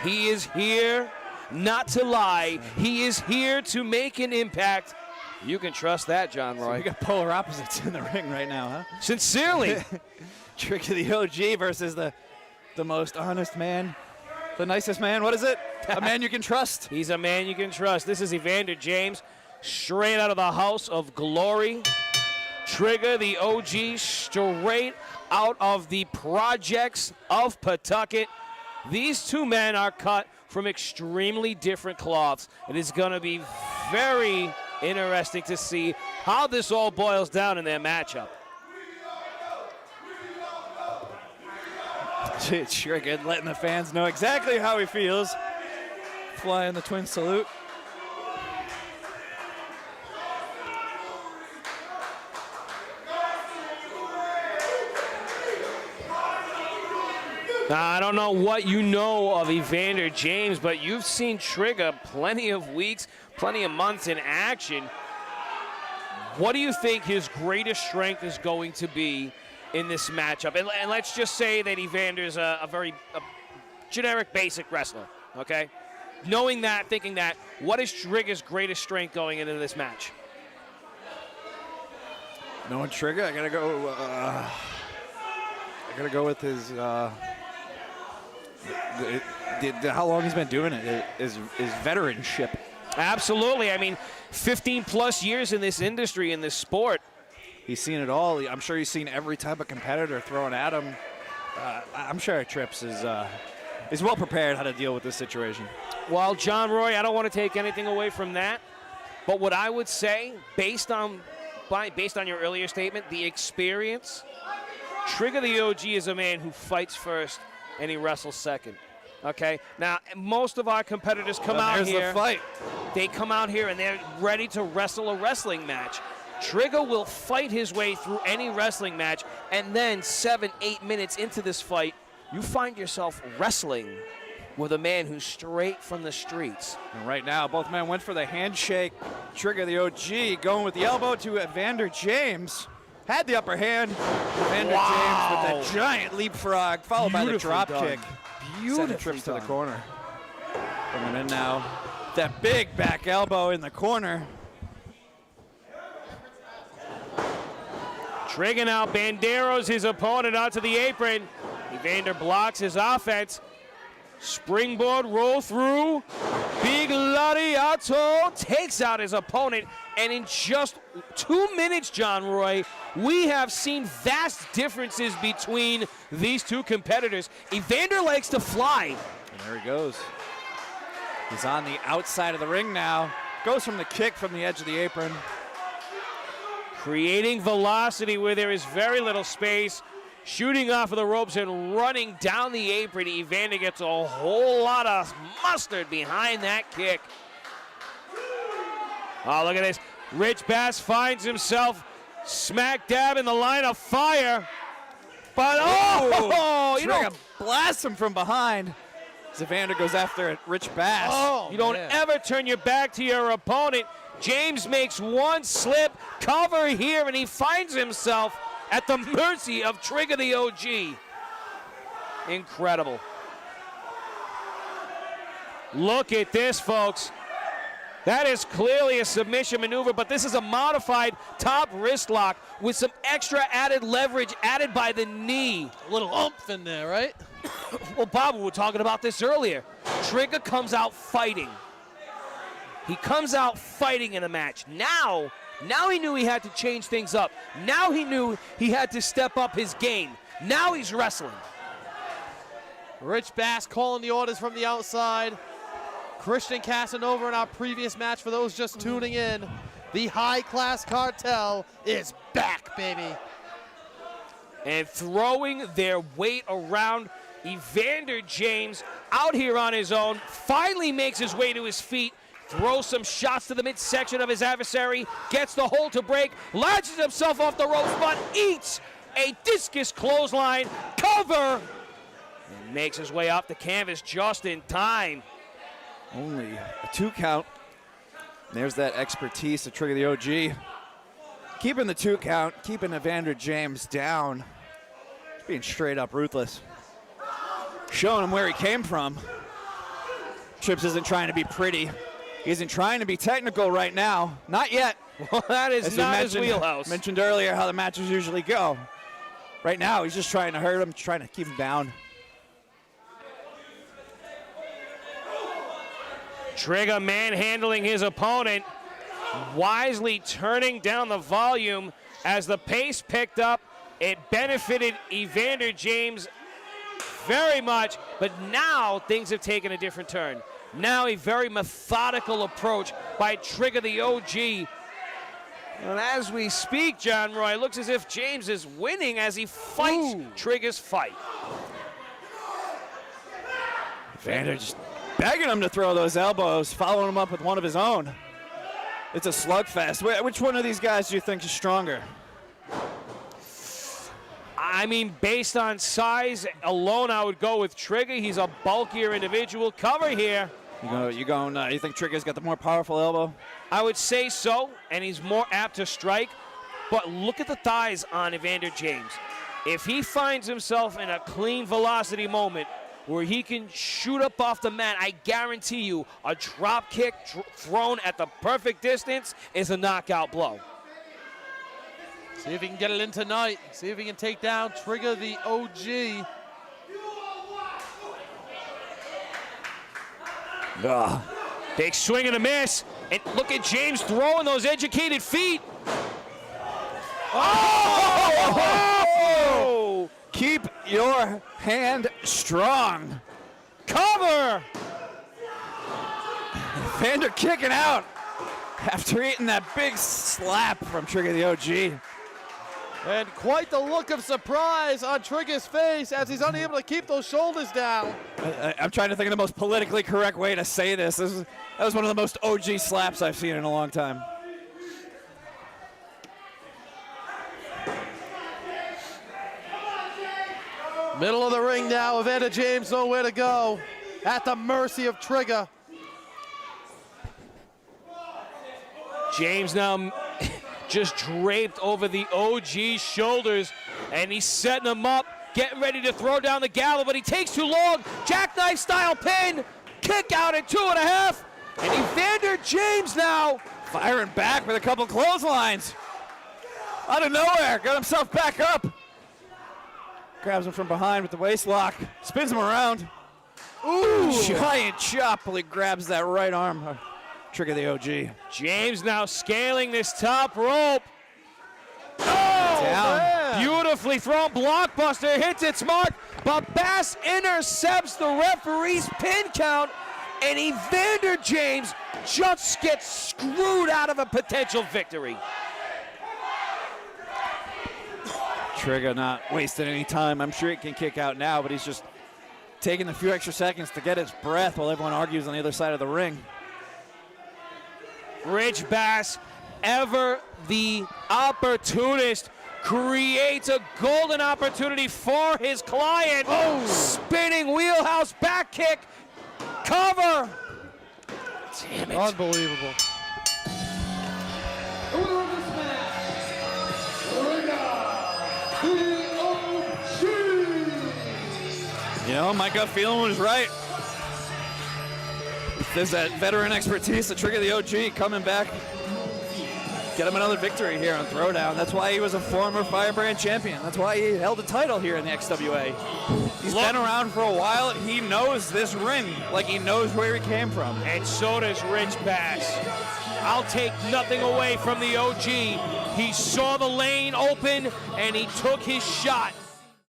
He is here not to lie. He is here to make an impact. You can trust that, John Roy. So we got polar opposites in the ring right now, huh? Sincerely. Trigga the OG versus the most honest man, the nicest man. What is it? A man you can trust. He's a man you can trust. This is Evander James, straight out of the House of Glory. Trigga the OG, straight out of the projects of Pawtucket. These two men are cut from extremely different cloths. It is going to be very interesting to see how this all boils down in their matchup. Trigga letting the fans know exactly how he feels. Flying the twin salute. Now, I don't know what you know of Evander James, but you've seen Trigga plenty of weeks, plenty of months in action. What do you think his greatest strength is going to be in this matchup? And let's just say that Evander's a very generic, basic wrestler, okay? Knowing that, thinking that, what is Trigga's greatest strength going into this match? Knowing Trigga, I gotta go with his how long he's been doing it is veteranship. Absolutely. I mean, 15 plus years in this industry, in this sport. He's seen it all. I'm sure he's seen every type of competitor thrown at him. I'm sure Trips is well prepared how to deal with this situation. Well, John Roy, I don't want to take anything away from that, but what I would say, based on your earlier statement, the experience, Trigga the OG is a man who fights first and he wrestles second. Okay? Now, most of our competitors come out here. There's the fight. They come out here and they're ready to wrestle a wrestling match. Trigga will fight his way through any wrestling match, and then 7-8 minutes into this fight, you find yourself wrestling with a man who's straight from the streets. And right now, both men went for the handshake. Trigga the OG going with the elbow to Evander James. Had the upper hand. Evander James with a giant leapfrog, followed by the drop kick. Beautiful Trips to the corner. Coming in now. That big back elbow in the corner. Trigga now banderos his opponent onto the apron. Evander blocks his offense. Springboard roll through. Big Lariato takes out his opponent. And in just 2 minutes, John Roy, we have seen vast differences between these two competitors. Evander likes to fly. And there he goes. He's on the outside of the ring now. Goes from the kick from the edge of the apron. Creating velocity where there is very little space. Shooting off of the ropes and running down the apron. Evander gets a whole lot of mustard behind that kick. Oh, look at this. Rich Bass finds himself smack dab in the line of fire. But, you know, blasts him from behind. As Evander goes after Rich Bass. Oh, you don't ever turn your back to your opponent. James makes one slip, cover here, and he finds himself at the mercy of Trigga the OG. Incredible. Look at this, folks. That is clearly a submission maneuver, but this is a modified top wrist lock with some extra added leverage added by the knee. A little oomph in there, right? Well, Bob, we were talking about this earlier. Trigga comes out fighting. He comes out fighting in a match. Now he knew he had to change things up. Now he knew he had to step up his game. Now he's wrestling. Rich Bass calling the orders from the outside. Christian Casanova in our previous match, for those just tuning in, the high-class cartel is back, baby. And throwing their weight around, Evander James out here on his own, finally makes his way to his feet, throws some shots to the midsection of his adversary, gets the hold to break, launches himself off the ropes, but eats a discus clothesline cover, and makes his way off the canvas just in time. Only a 2 count. There's that expertise of Trigga the OG. Keeping the 2 count, keeping Evander James down. Being straight up ruthless. Showing him where he came from. Trips isn't trying to be pretty. He isn't trying to be technical right now. Not yet. Well, that is not his wheelhouse. Mentioned earlier how the matches usually go. Right now, he's just trying to hurt him, trying to keep him down. Trigga manhandling his opponent, wisely turning down the volume as the pace picked up. It benefited Evander James very much, but now things have taken a different turn. Now a very methodical approach by Trigga the OG. And as we speak, John Roy, it looks as if James is winning as he fights Trigga's fight. Evander just begging him to throw those elbows, following him up with one of his own. It's a slugfest. Which one of these guys do you think is stronger? I mean, based on size alone, I would go with Trigga. He's a bulkier individual. Cover here. You think Trigga's got the more powerful elbow? I would say so, and he's more apt to strike. But look at the thighs on Evander James. If he finds himself in a clean velocity moment where he can shoot up off the mat, I guarantee you a drop kick thrown at the perfect distance is a knockout blow. See if he can get it in tonight. See if he can take down Trigga the OG. Big swing and a miss. And look at James throwing those educated feet. Oh! Keep your hand strong. Cover! Evander kicking out after eating that big slap from Trigga the OG. And quite the look of surprise on Trigga's face as he's unable to keep those shoulders down. I'm trying to think of the most politically correct way to say this. That was one of the most OG slaps I've seen in a long time. Middle of the ring now, Evander James nowhere to go. At the mercy of Trigga. James now just draped over the OG's shoulders, and he's setting him up, getting ready to throw down the gavel, but he takes too long. Jackknife style pin, kick out at 2.5, and Evander James now firing back with a couple clotheslines. Out of nowhere, got himself back up. Grabs him from behind with the waist lock, spins him around. Ooh, giant chop while he grabs that right arm. Trigga the OG. James now scaling this top rope. Oh, down. Beautifully thrown blockbuster, hits its mark, but Bass intercepts the referee's pin count, and Evander James just gets screwed out of a potential victory. Trigga not wasting any time. I'm sure he can kick out now, but he's just taking a few extra seconds to get his breath while everyone argues on the other side of the ring. Rich Bass, ever the opportunist, creates a golden opportunity for his client. Oh, spinning wheelhouse back kick, cover. Damn it. Unbelievable. You know, my gut feeling was right. There's that veteran expertise of Trigga the OG coming back. Get him another victory here on Throwdown. That's why he was a former Firebrand champion. That's why he held a title here in the XWA. He's been around for a while. He knows this ring like he knows where he came from. And so does Rich Bass. I'll take nothing away from the OG. He saw the lane open and he took his shot.